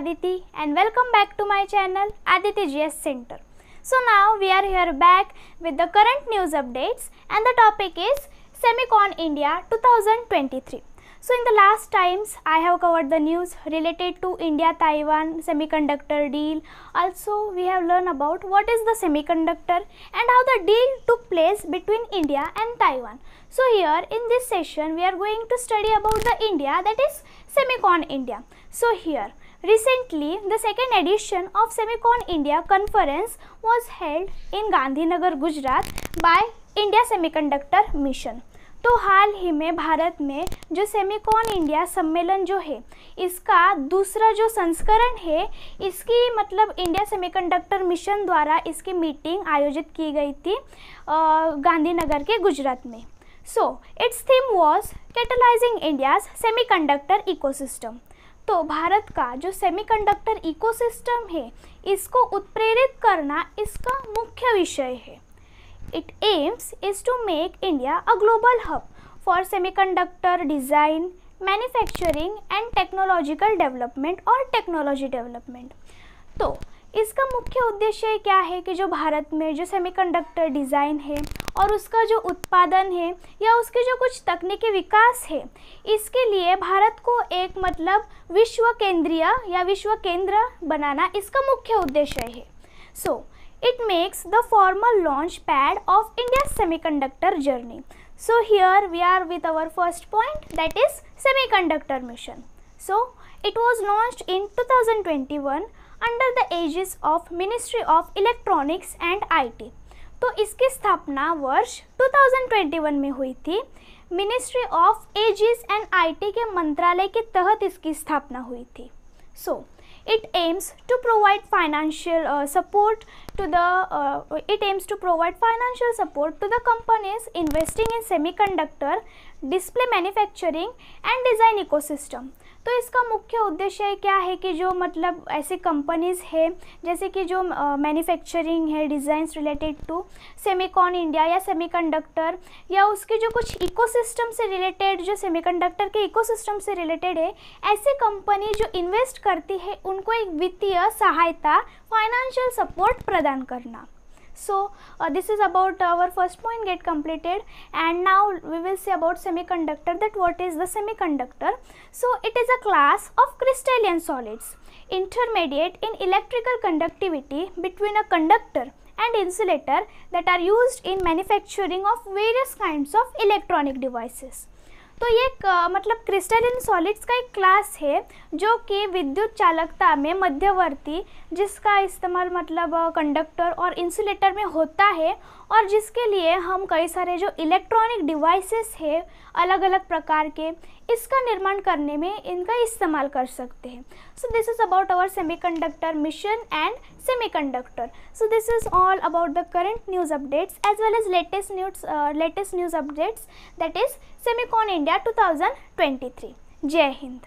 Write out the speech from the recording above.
Aditi and welcome back to my channel Aditi GS Center. So now we are here back with the current news updates and the topic is Semicon India 2023. So in the last times I have covered the news related to India-Taiwan semiconductor deal. Also we have learned about what is the semiconductor and how the deal took place between India and Taiwan. So here in this session we are going to study about the India, that is Semicon India. So here recently the second edition of Semicon India conference was held in Gandhinagar, Gujarat by India Semiconductor Mission. तो हाल ही में भारत में जो Semicon India सम्मेलन जो है इसका दूसरा जो संस्करण है, इसकी मतलब इंडिया सेमीकंडक्टर मिशन द्वारा इसकी मीटिंग आयोजित की गई थी गांधीनगर के गुजरात में. So it's theme was catalysing India's semiconductor ecosystem. तो भारत का जो सेमीकंडक्टर इकोसिस्टम है इसको उत्प्रेरित करना इसका मुख्य विषय है. It aims is to make India a global hub for semiconductor design, manufacturing and technological development और technology development. तो इसका मुख्य उद्देश्य क्या है कि जो भारत में जो सेमीकंडक्टर डिज़ाइन है और उसका जो उत्पादन है या उसके जो कुछ तकनीकी विकास है, इसके लिए भारत को एक मतलब विश्व केंद्रीय या विश्व केंद्र बनाना इसका मुख्य उद्देश्य है. सो it makes the formal launch pad of India's semiconductor journey. So here we are with our first point, that is semiconductor mission. So it was launched in 2021 under the aegis of Ministry of Electronics and IT. तो इसकी स्थापना वर्ष 2021 में हुई थी. Ministry of एजिस and IT के मंत्रालय के तहत इसकी स्थापना हुई थी. So it aims to provide financial support to the companies investing in semiconductor, display manufacturing and design ecosystem. तो इसका मुख्य उद्देश्य क्या है कि जो मतलब ऐसी कंपनीज़ है जैसे कि जो मैन्युफैक्चरिंग है, designs related to Semicon India या सेमीकंडक्टर या उसके जो कुछ इकोसिस्टम से रिलेटेड, जो सेमीकंडक्टर के इकोसिस्टम से रिलेटेड है, ऐसी कंपनी जो इन्वेस्ट करती है उनको एक वित्तीय सहायता, फाइनेंशियल सपोर्ट प्रदान करना. So this is about our first point get completed, and now we will see about semiconductor, that what is the semiconductor. So it is a class of crystalline solids intermediate in electrical conductivity between a conductor and insulator that are used in manufacturing of various kinds of electronic devices. तो ये मतलब crystalline solids का एक class है जो कि विद्युत चालकता में मध्यवर्ती, जिसका इस्तेमाल मतलब कंडक्टर और इंसुलेटर में होता है और जिसके लिए हम कई सारे जो इलेक्ट्रॉनिक डिवाइसेस है अलग अलग प्रकार के, इसका निर्माण करने में इनका इस्तेमाल कर सकते हैं. So this is about our semiconductor mission and semiconductor. So this is all about the current news updates as well as latest news updates, that is Semicon India 2023. Jai Hind.